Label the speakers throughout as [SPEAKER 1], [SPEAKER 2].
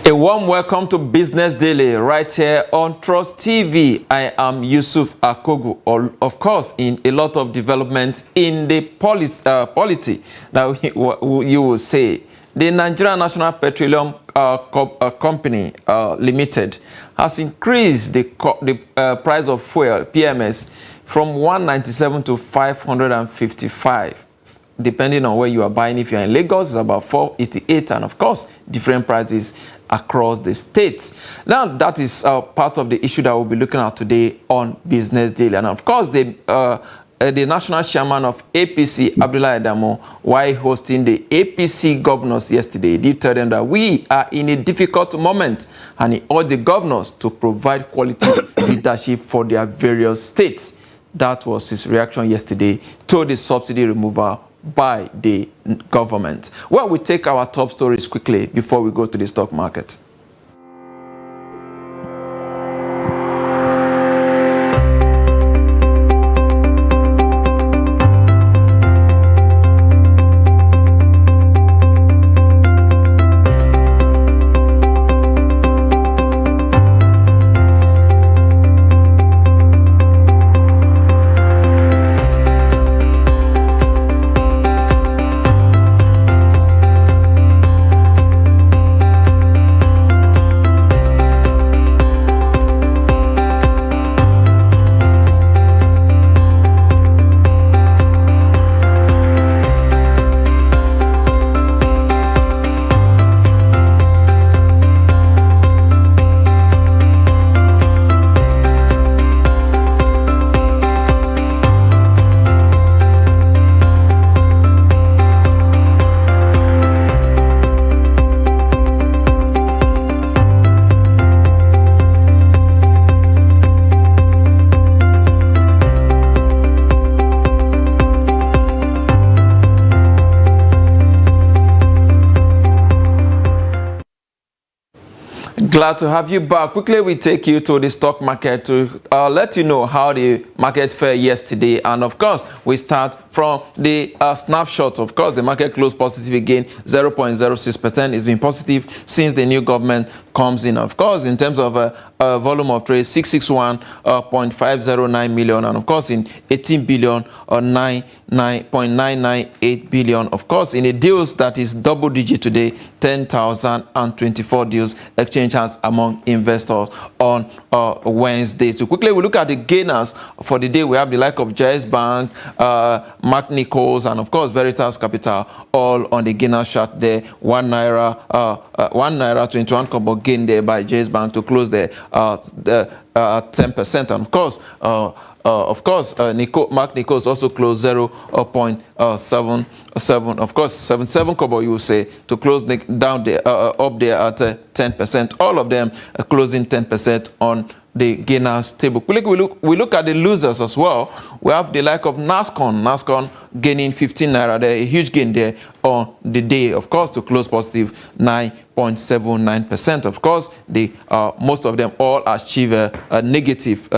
[SPEAKER 1] A warm welcome to Business Daily right here on Trust TV. I am Yusuf Akogu. Of course, in a lot of developments in the polity that you will say, the Nigerian National Petroleum Company Limited has increased the price of fuel, PMS, from 197 to 555. Depending on where you are buying. If you're in Lagos, it's about 488, and of course, different prices across the states. Now, that is part of the issue that we'll be looking at today on Business Daily. And of course, the national chairman of APC, Abdullahi Adamu, while hosting the APC governors yesterday, did tell them that we are in a difficult moment, and he urged the governors to provide quality leadership for their various states. That was his reaction yesterday to the subsidy removal by the government. Well, we take our top stories quickly before we go to the stock market. Glad to have you back. Quickly, we take you to the stock market to let you know how the market fared yesterday. And of course, we start from the snapshot. Of course, the market closed positive again, 0.06%. It's been positive since the new government comes in. Of course, in terms of volume of trade, 661.509 million. And of course, in 18 billion or 9.998 billion. Of course, in the deals that is double digit today, 10,024 deals exchange hands among investors on Wednesday. So quickly, we look at the gainers for the day. We have the like of Jais Bank, Mark Nichols, and of course Veritas Capital, all on the gainer chart there. 1 naira 21 kobo gain there by Jais Bank to close there 10%. And of course, Mark Nichols also closed 0.77. Of course, 77 kobo you will say to close down there up there at 10%. All of them are closing 10% on the gainers table. We look at the losers as well. We have the like of NASCON gaining 15 naira there, a huge gain there on the day, of course, to close positive 9.79%. Of course, the most of them all achieve a negative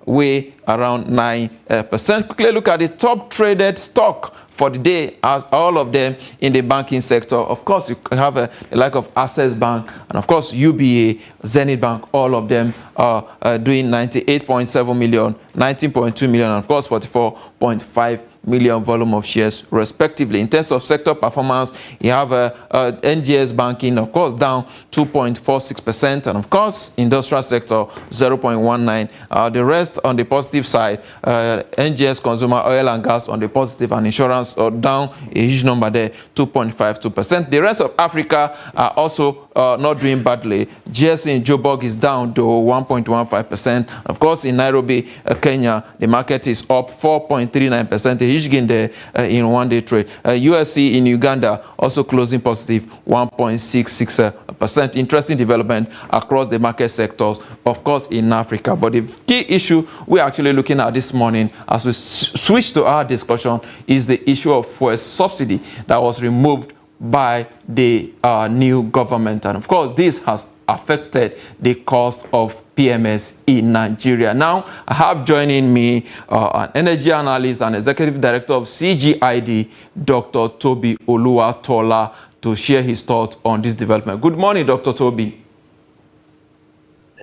[SPEAKER 1] way around 9%. Quickly look at the top traded stock for the day, as all of them in the banking sector. Of course, you have a like of Access Bank, and of course UBA, Zenith Bank, all of them are doing 98.7 million, 19.2 million, and of course 44.5 million volume of shares respectively. In terms of sector performance, you have NGS banking, of course, down 2.46%, and of course industrial sector 0.19. The rest on the positive side, NGS consumer, oil and gas on the positive, and insurance down a huge number there, 2.52%. The rest of Africa are also not doing badly. GSE in Joburg is down to 1.15%. Of course, in Nairobi, Kenya, the market is up 4.39%. A huge gain there in one-day trade. USC in Uganda also closing positive 1.66%. Interesting development across the market sectors, of course, in Africa. But the key issue we're actually looking at this morning as we switch to our discussion is the issue of fuel subsidy that was removed by the new government. And of course, this has affected the cost of PMS in Nigeria. Now, I have joining me an energy analyst and executive director of CGID, Dr. Toby Oluwatola, to share his thoughts on this development. Good morning, Dr. Toby.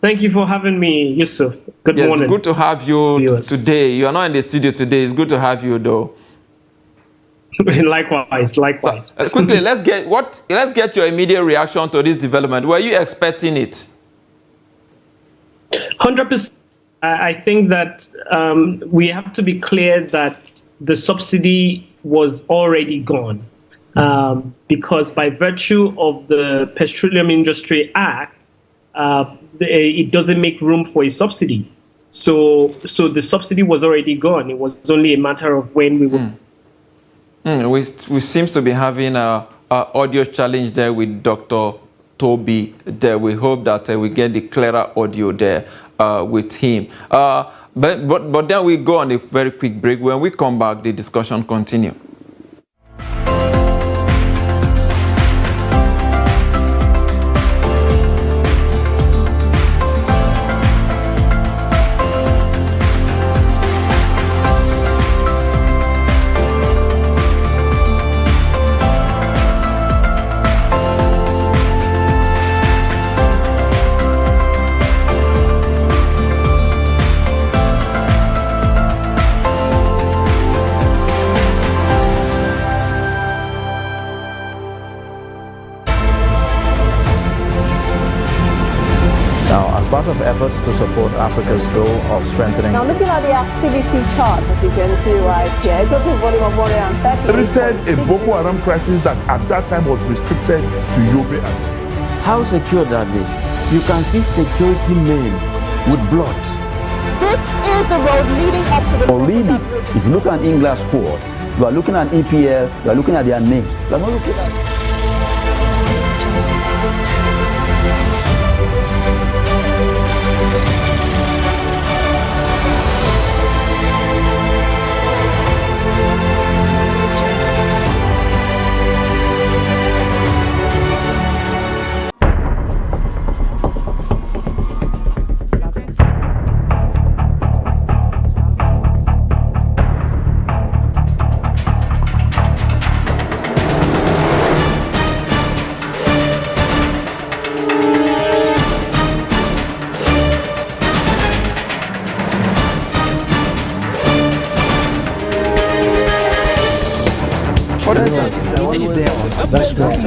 [SPEAKER 2] Thank you for having me, Yusuf. Good morning.
[SPEAKER 1] Yes, good to have you today. You are not in the studio today. It's good to have you, though.
[SPEAKER 2] Likewise.
[SPEAKER 1] So, quickly, let's get your immediate reaction to this development. Were you expecting it?
[SPEAKER 2] 100%. I think that we have to be clear that the subsidy was already gone because by virtue of the Petroleum Industry Act, it doesn't make room for a subsidy. So the subsidy was already gone. It was only a matter of when we would.
[SPEAKER 1] We seem to be having an audio challenge there with Dr. Toby there. We hope that we get the clearer audio there with him. But then we go on a very quick break. When we come back, the discussion continues.
[SPEAKER 3] Part of efforts to support Africa's goal of strengthening.
[SPEAKER 4] Now looking at the activity chart, as you can see right here, a total volume of 130.
[SPEAKER 5] A Boko Haram crisis that at that time was restricted to Yobe.
[SPEAKER 6] How secure are they? You can see security men with blood.
[SPEAKER 4] This is the road leading up to the...
[SPEAKER 6] Already, if you look at England squad, you are looking at EPL, you are looking at their names. You are not looking at...
[SPEAKER 7] That's great.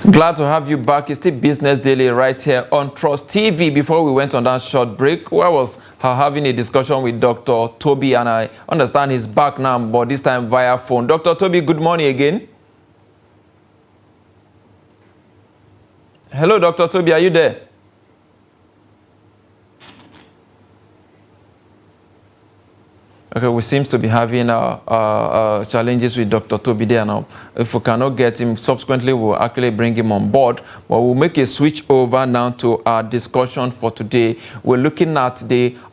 [SPEAKER 1] Glad to have you back. It's still Business Daily right here on Trust TV. Before we went on that short break, where I was having a discussion with Dr. Toby, and I understand he's back now, but this time via phone. Dr. Toby, good morning again. Hello, Dr. Toby, are you there? Okay, we seem to be having challenges with Dr. Tobide, and if we cannot get him, subsequently we'll actually bring him on board. But we'll make a switch over now to our discussion for today. We're looking at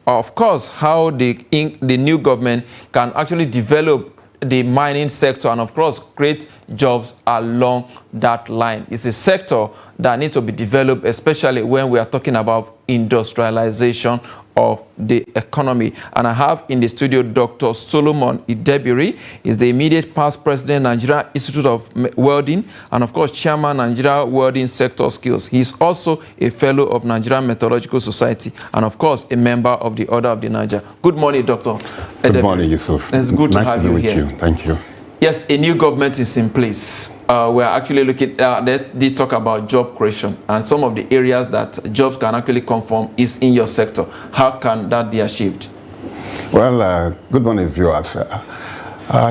[SPEAKER 1] of course, how the new government can actually develop the mining sector and, of course, create jobs along that line. It's a sector that needs to be developed, especially when we are talking about industrialization of the economy. And I have in the studio Dr. Solomon Idebiri. He's the immediate past president, Nigeria Institute of Welding, and of course, chairman, Nigeria Welding Sector Skills. He's also a fellow of Nigerian Meteorological Society, and of course, a member of the Order of the Niger. Good morning, Dr. Idebiri.
[SPEAKER 8] Good morning, Yusuf.
[SPEAKER 1] It's good to have you here.
[SPEAKER 8] Thank you.
[SPEAKER 1] Yes, a new government is in place. We're actually looking they talk about job creation, and some of the areas that jobs can actually come from is in your sector. How can that be achieved?
[SPEAKER 8] Well, good morning, viewers.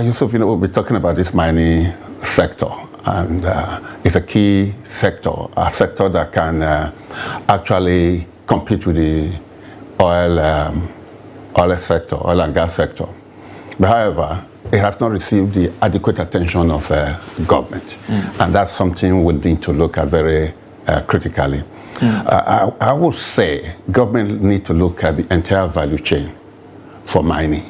[SPEAKER 8] Yusuf, we'll be talking about this mining sector, and it's a key sector, a sector that can actually compete with the oil sector, oil and gas sector. But however, it has not received the adequate attention of government, and that's something we need to look at very critically. I would say government need to look at the entire value chain for mining.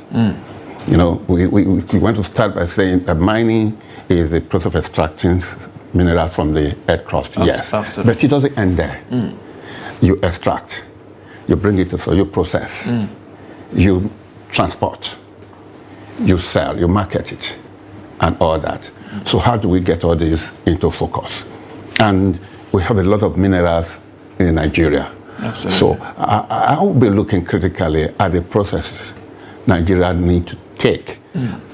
[SPEAKER 8] We want to start by saying that mining is the process of extracting minerals from the earth crust. Yes, absolutely. But it doesn't end there. You extract, you bring it to soil, you process, you transport, you sell, you market it, and all that. So how do we get all this into focus? And we have a lot of minerals in Nigeria. Absolutely. So I will be looking critically at the processes Nigeria need to take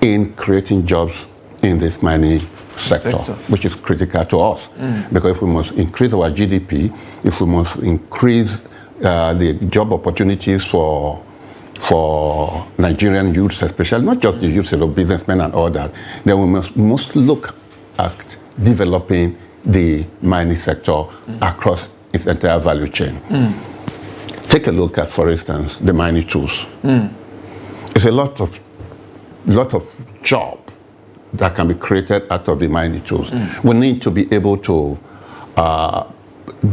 [SPEAKER 8] in creating jobs in this mining sector, which is critical to us. Because if we must increase our GDP, if we must increase the job opportunities for Nigerian youths, especially, not just the youths, businessmen and all that, then we must look at developing the mining sector across its entire value chain. Take a look at, for instance, the mining tools. It's a lot of job that can be created out of the mining tools. We need to be able to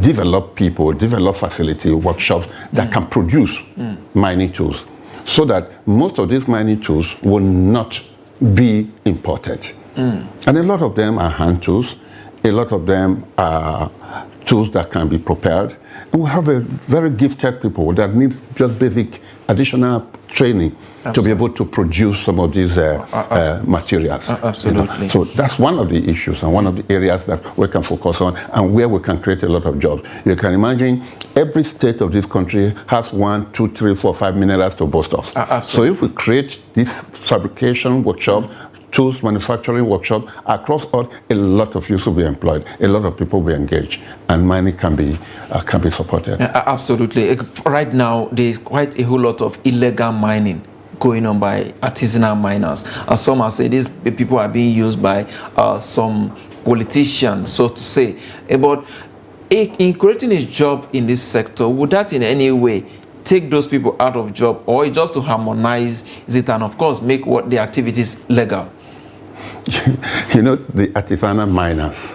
[SPEAKER 8] develop facility, workshops that can produce mining tools, so that most of these mining tools will not be imported. And a lot of them are hand tools, a lot of them are tools that can be propelled. And we have a very gifted people that needs just basic additional training to be able to produce some of these materials.
[SPEAKER 1] Absolutely.
[SPEAKER 8] So that's one of the issues and one of the areas that we can focus on and where we can create a lot of jobs. You can imagine every state of this country has 1, 2, 3, 4, 5 minerals to boast of. So if we create this fabrication workshop, tools manufacturing workshop across all, a lot of youth will be employed, a lot of people will be engaged, and mining can be supported.
[SPEAKER 1] Absolutely. Right now, there's quite a whole lot of illegal mining going on by artisanal miners. And some are saying these people are being used by some politicians, so to say. But in creating a job in this sector, would that in any way take those people out of job, or just to harmonize it and, of course, make what the activities legal?
[SPEAKER 8] The artisanal miners,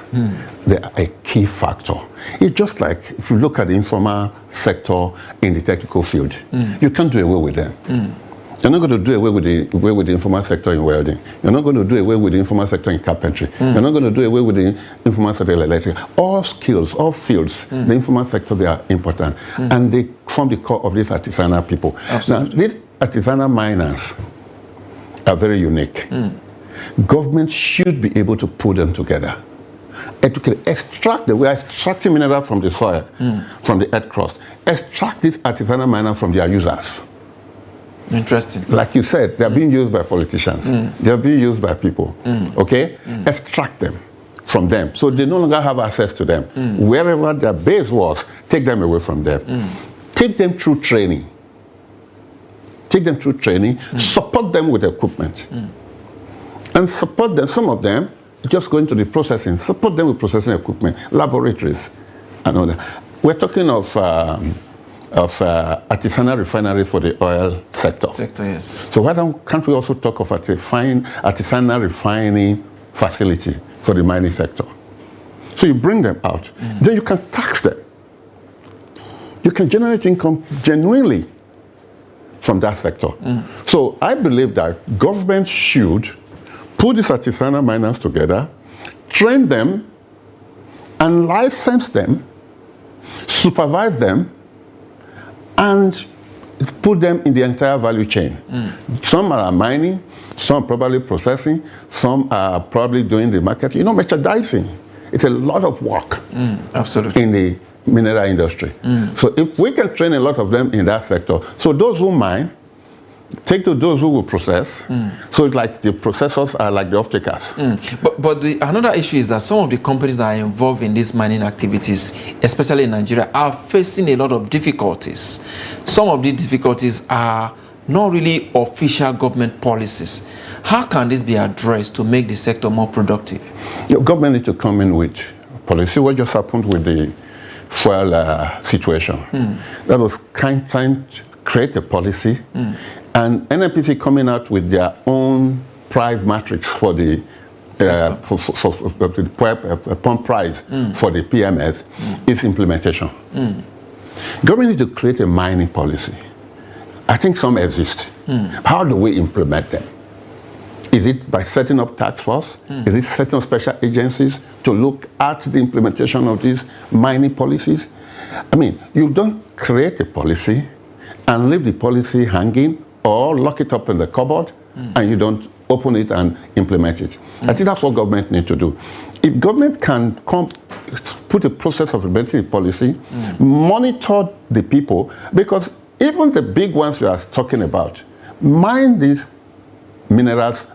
[SPEAKER 8] they are a key factor. It's just like if you look at the informal sector in the technical field, you can't do away with them. You're not going to do away with the informal sector in welding. You're not going to do away with the informal sector in carpentry. You're not going to do away with the informal sector in electric. All skills, all fields, the informal sector, they are important. And they form the core of these artisanal people. Absolutely. Now, these artisanal miners are very unique. Government should be able to put them together. Extract them. We are extracting mineral from the soil, from the earth crust. Extract these artisanal miners from their users.
[SPEAKER 1] Interesting.
[SPEAKER 8] Like you said, they're being used by politicians. They're being used by people. Okay? Extract them from them. So they no longer have access to them. Wherever their base was, take them away from them. Take them through training. Take them through training. Support them with equipment. And support them, some of them, just go into the processing. Support them with processing equipment, laboratories, and all that. We're talking of of artisanal refineries for the oil sector.
[SPEAKER 1] Yes.
[SPEAKER 8] So why can't we also talk of artisanal refining facility for the mining sector? So you bring them out, then you can tax them. You can generate income genuinely from that sector. So I believe that government should put these artisanal miners together, train them, and license them, supervise them, and put them in the entire value chain. Some are mining, some probably processing, some are probably doing the marketing, merchandising. It's a lot of work
[SPEAKER 1] Absolutely.
[SPEAKER 8] in the mineral industry. So if we can train a lot of them in that sector, so those who mine, take to those who will process. So it's like the processors are like the off-takers.
[SPEAKER 1] But another issue is that some of the companies that are involved in these mining activities, especially in Nigeria, are facing a lot of difficulties. Some of these difficulties are not really official government policies. How can this be addressed to make the sector more productive?
[SPEAKER 8] Government needs to come in with policy. What just happened with the fuel situation? That was trying to create a policy, and NNPC coming out with their own price matrix for the pump price for the PMS is implementation. Government needs to create a mining policy. I think some exist. How do we implement them? Is it by setting up task force? Is it setting up special agencies to look at the implementation of these mining policies? I mean, you don't create a policy and leave the policy hanging or lock it up in the cupboard and you don't open it and implement it. I think that's what government needs to do. If government can put a process of implementing policy, monitor the people, because even the big ones we are talking about mine these minerals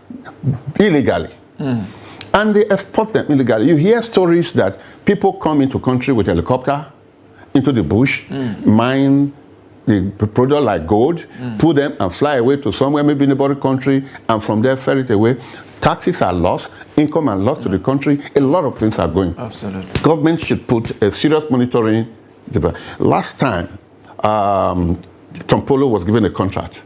[SPEAKER 8] illegally. And they export them illegally. You hear stories that people come into country with helicopter, into the bush, mine the product like gold, put them and fly away to somewhere, maybe in a border country, and from there ferry it away. Taxes are lost, income are lost to the country. A lot of things are going.
[SPEAKER 1] Absolutely.
[SPEAKER 8] Government should put a serious monitoring. Last time, Tom Polo was given a contract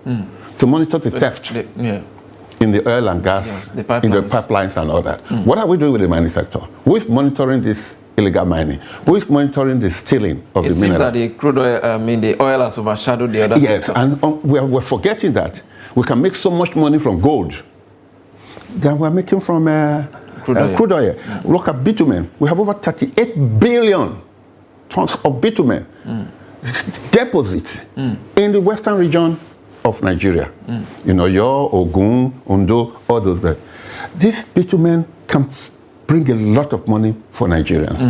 [SPEAKER 8] to monitor the theft in the oil and gas, in the pipelines and all that. What are we doing with the mining sector? Who is monitoring this illegal mining? Who is monitoring the stealing of the mineral? It seems that the crude oil, the oil has overshadowed the other sector. Yes, and we're forgetting that we can make so much money from gold than we're making from crude oil. Look at bitumen. We have over 38 billion tons of bitumen deposits in the western region of Nigeria. Your Ogun, Ondo, all those. This bitumen can bring a lot of money for Nigerians.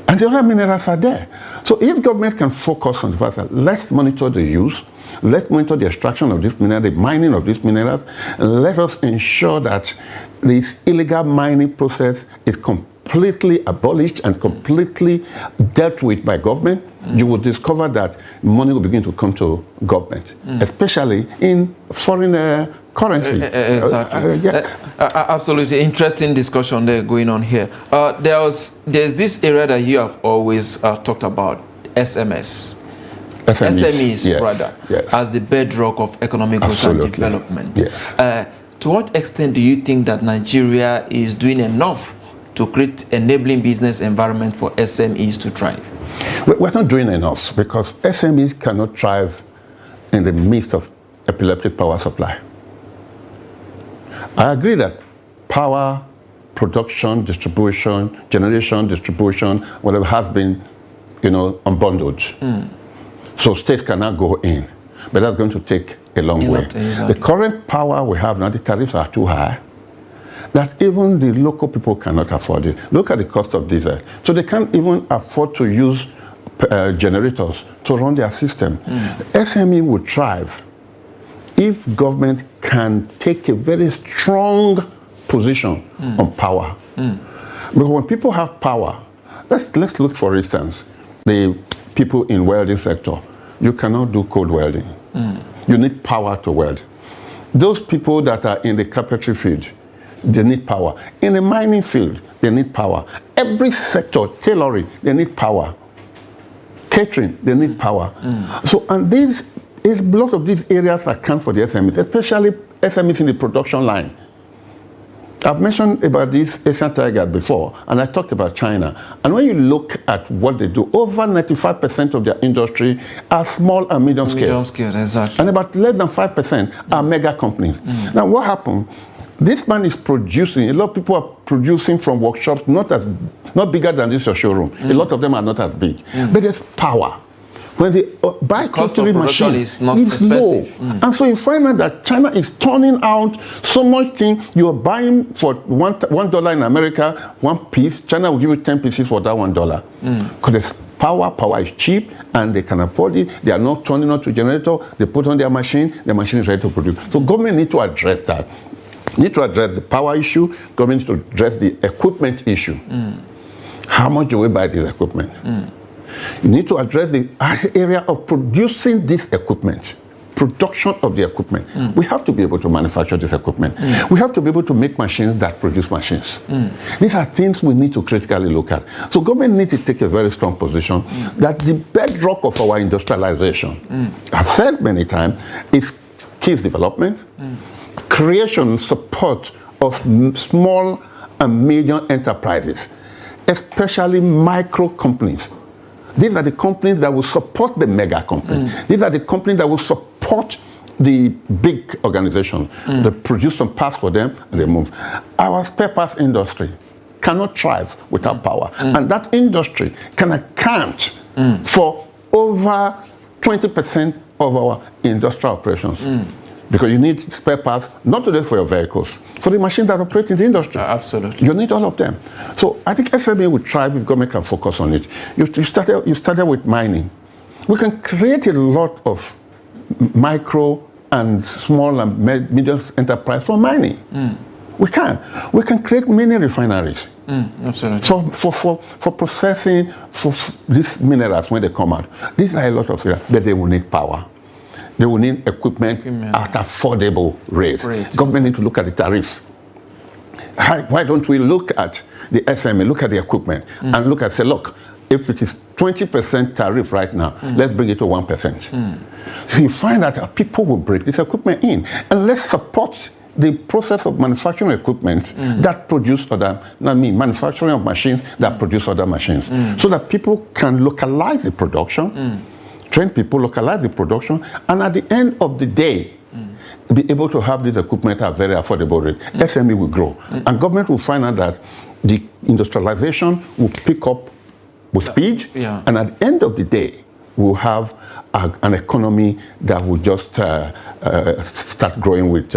[SPEAKER 8] And the other minerals are there. So if government can focus on the fact that let's monitor the use, let's monitor the extraction of this mineral, the mining of these minerals, and let us ensure that this illegal mining process is completely abolished and completely dealt with by government, you will discover that money will begin to come to government, especially in foreign currency.
[SPEAKER 1] Exactly. Absolutely interesting discussion there going on here. There's this area that you have always talked about, SMEs,
[SPEAKER 8] yes,
[SPEAKER 1] rather,
[SPEAKER 8] yes,
[SPEAKER 1] as the bedrock of economic growth and development.
[SPEAKER 8] Yes.
[SPEAKER 1] To what extent do you think that Nigeria is doing enough to create enabling business environment for SMEs to thrive?
[SPEAKER 8] We're not doing enough because SMEs cannot thrive in the midst of epileptic power supply. I agree that power production, distribution, generation, distribution, whatever has been, unbundled. So states cannot go in, but that's going to take a long way. Exactly. The current power we have now, the tariffs are too high that even the local people cannot afford it. Look at the cost of diesel. So they can't even afford to use generators to run their system. The SME will thrive if government can take a very strong position on power. Because when people have power, let's look, for instance, the people in welding sector. You cannot do cold welding. You need power to weld. Those people that are in the carpentry field, they need power. In the mining field, they need power. Every sector, tailoring, they need power. catering, they need power. So, and a lot of these areas account for the SMEs, especially SMEs in the production line. I've mentioned about this Asian tiger before, and I talked about China. And when you look at what they do, over 95% of their industry are small and medium scale.
[SPEAKER 1] Medium scale, exactly.
[SPEAKER 8] And about less than 5% are mega companies. Now, what happened? This man is producing, a lot of people are producing from workshops not bigger than this your showroom. A lot of them are not as big. But there's power. When they buy costly machines,
[SPEAKER 1] is not
[SPEAKER 8] it's low.
[SPEAKER 1] expensive.
[SPEAKER 8] And so you find out that China is turning out so much thing. You're buying for $1 in America, one piece. China will give you 10 pieces for that $1. Because there's power is cheap, and they can afford it. They are not turning on to generator. They put on their machine, the machine is ready to produce. So government need to address that. Need to address the power issue. Government needs to address the equipment issue. How much do we buy this equipment? You need to address the area of producing this equipment, production of the equipment. We have to be able to manufacture this equipment. We have to be able to make machines that produce machines. These are things we need to critically look at. So government needs to take a very strong position that the bedrock of our industrialization, I've said many times, is skills development, creation, support of small and medium enterprises, especially micro companies. These are the companies that will support the mega companies. These are the companies that will support the big organizations. They produce some parts for them and they move. Our spare parts industry cannot thrive without power. And that industry can account for over 20% of our industrial operations. Because you need spare parts, not only for your vehicles, for the machines that operate in the industry.
[SPEAKER 1] Absolutely.
[SPEAKER 8] You need all of them. So I think SME will thrive if government can focus on it. You started with mining. We can create a lot of micro and small and medium enterprise from mining. We can. We can create many refineries.
[SPEAKER 1] Absolutely.
[SPEAKER 8] For processing for these minerals when they come out. These are a lot of areas, but they will need power. They will need equipment at affordable rates. Government need to look at the tariffs. Why don't we look at the SME, look at the equipment, and look at, say, look, if it is 20% tariff right now, let's bring it to 1%. So you find that people will bring this equipment in. And let's support the process of manufacturing equipment that produce manufacturing of machines that produce other machines. So that people can localize the production, train people, localize the production, and at the end of the day, be able to have this equipment at a very affordable rate. SME will grow. And government will find out that the industrialization will pick up with speed, and at the end of the day, we'll have an economy that will just start growing with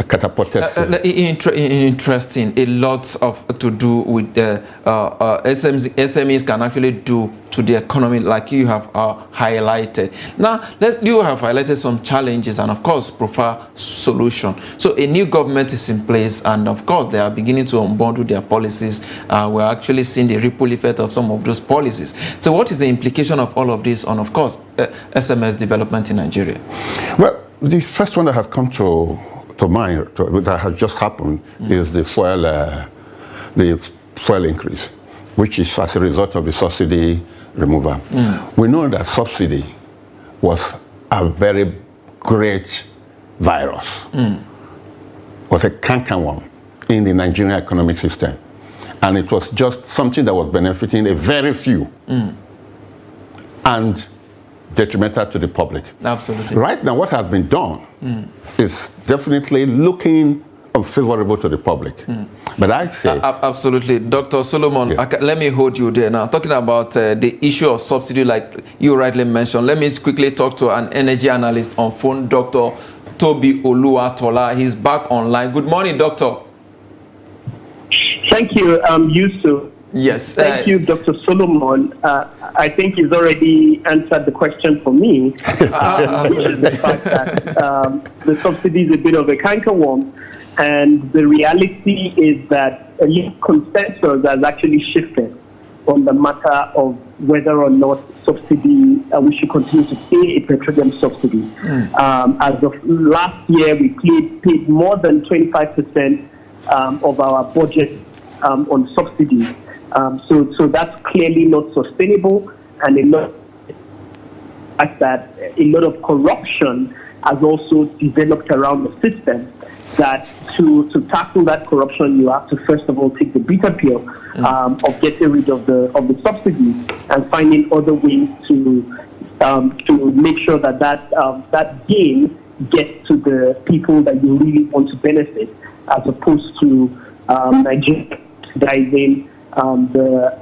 [SPEAKER 8] catapulted.
[SPEAKER 1] Interesting. A lot of to do with SMEs can actually do to the economy, like you have highlighted. Now, you have highlighted some challenges and, of course, prefer solution. So a new government is in place, and of course, they are beginning to unbundle their policies. We're actually seeing the ripple effect of some of those policies. So what is the implication of all of this on, of course, SMS development in Nigeria? Well,
[SPEAKER 8] the first one that has come to mind, that has just happened, is the fuel increase, which is as a result of the subsidy removal. We know that subsidy was a very great virus, was a cankerworm in the Nigerian economic system. And it was just something that was benefiting a very few and detrimental to the public.
[SPEAKER 1] Absolutely.
[SPEAKER 8] Right now, what has been done is definitely looking unfavorable to the public. But I say...
[SPEAKER 1] absolutely. Dr. Solomon, let me hold you there now. Talking about the issue of subsidy, like you rightly mentioned, let me quickly talk to an energy analyst on phone, Dr. Toby Oluwatola. He's back online. Good morning, Doctor.
[SPEAKER 2] Thank you, Yusuf.
[SPEAKER 1] Yes.
[SPEAKER 2] Thank you, Dr. Solomon. I think he's already answered the question for me. The fact that the subsidy is a bit of a cankerworm, and the reality is that a little consensus has actually shifted on the matter of whether or not subsidy, we should continue to pay a petroleum subsidy. As of last year, we paid more than 25% of our budget on subsidies. So that's clearly not sustainable, and a lot fact that a lot of corruption has also developed around the system, that to tackle that corruption, you have to first of all take the bitter pill of getting rid of the subsidies and finding other ways to make sure that gain gets to the people that you really want to benefit, as opposed to Nigeria subsidizing the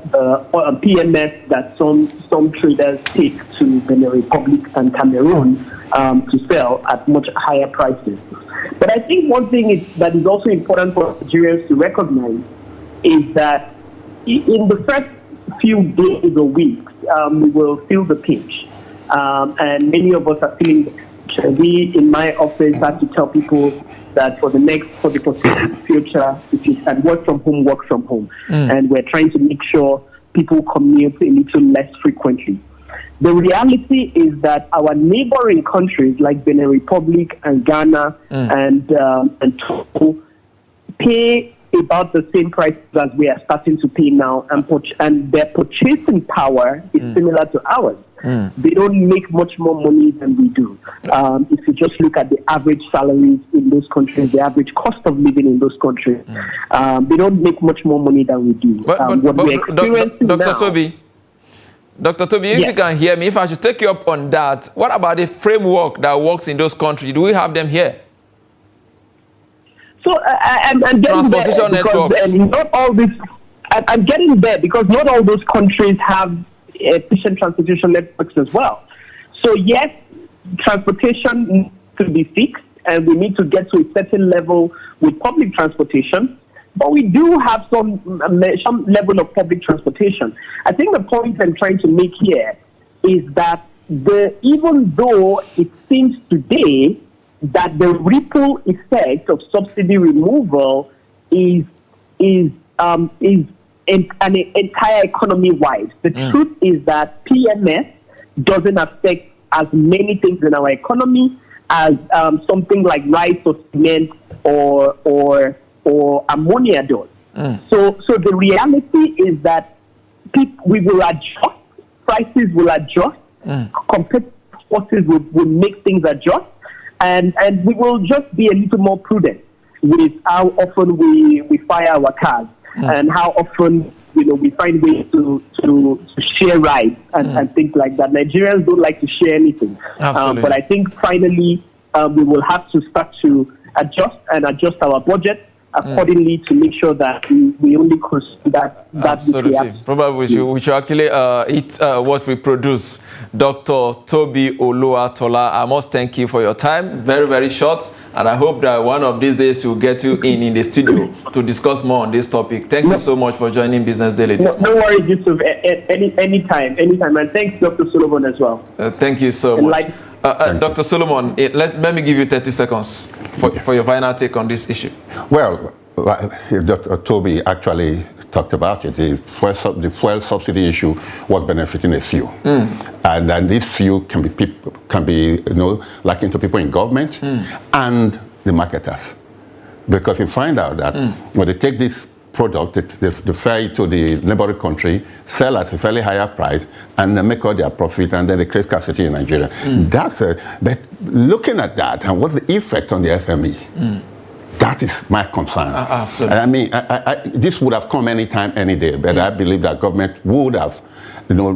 [SPEAKER 2] PMS that some traders take to Benin Republic and Cameroon to sell at much higher prices. But I think one thing that is also important for Nigerians to recognize is that in the first few days or weeks, we will feel the pinch. And many of us are feeling the pinch. We, in my office, have to tell people that for the foreseeable future, if you can work from home. And we're trying to make sure people commute a little less frequently. The reality is that our neighboring countries like Benin Republic and Ghana and Togo pay about the same prices as we are starting to pay now, and their purchasing power is similar to ours. They don't make much more money than we do. If you just look at the average salaries in those countries, the average cost of living in those countries, they don't make much more money than we do.
[SPEAKER 1] Dr. Toby, if you can hear me, if I should take you up on that, what about the framework that works in those countries? Do we have them here?
[SPEAKER 2] So I'm getting
[SPEAKER 1] Transposition
[SPEAKER 2] there
[SPEAKER 1] networks.
[SPEAKER 2] Not all this. I'm getting there because not all those countries have efficient transportation networks as well. So yes, transportation needs to be fixed, and we need to get to a certain level with public transportation. But we do have some level of public transportation. I think the point I'm trying to make here is that even though it seems today that the ripple effect of subsidy removal is an entire economy wide, the truth is that PMS doesn't affect as many things in our economy as something like rice or cement or ammonia does. So the reality is that we will adjust, prices will adjust, competitive forces will make things adjust, and we will just be a little more prudent with how often we fire our cars and how often we find ways to share rides and things like that. Nigerians don't like to share anything, but I think finally we will have to start to adjust our budget accordingly to make sure that we only consume that.
[SPEAKER 1] Absolutely. Probably we should actually eat what we produce. Dr. Toby Oluwatola, I must thank you for your time. Very, very short. And I hope that one of these days we'll get you in the studio to discuss more on this topic. Thank you so much for joining Business Daily this morning.
[SPEAKER 2] No worries, Yusuf. Anytime. And thanks, Dr. Solomon, as well.
[SPEAKER 1] Thank you so much. Dr. Solomon, let me give you 30 seconds for your final take on this issue.
[SPEAKER 8] Well, Dr. Toby actually talked about it. The fuel subsidy issue was benefiting a few, and then these few can be lacking to people in government and the marketers, because we find out that when they take this product, they fly it to the neighboring country, sell at a fairly higher price, and they make all their profit, and then they create scarcity in Nigeria. But looking at that, and what's the effect on the SME? That is my concern.
[SPEAKER 1] Absolutely.
[SPEAKER 8] I mean, this would have come any time, any day, but I believe that government would have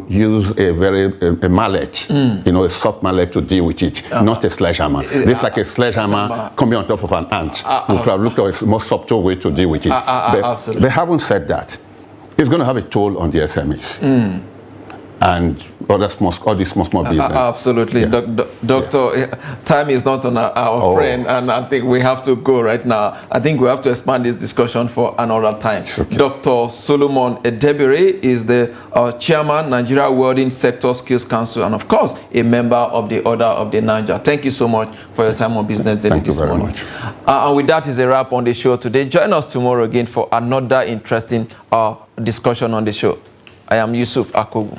[SPEAKER 8] use a mallet, a soft mallet to deal with it, not a sledgehammer. It's like a sledgehammer coming on top of an ant. We could have looked at a more subtle way to deal with it. But they haven't said that. It's going to have a toll on the SMEs. And all these small business.
[SPEAKER 1] Absolutely. Yeah. Doctor, time is not on our friend, and I think we have to go right now. I think we have to expand this discussion for another time. Okay. Dr. Solomon Edebiri is the chairman, Nigeria Welding Sector Skills Council, and of course, a member of the Order of the Niger. Thank you so much for your time on Business Daily this morning. Thank you very much. And with that is a wrap on the show today. Join us tomorrow again for another interesting discussion on the show. I am Yusuf Akogu.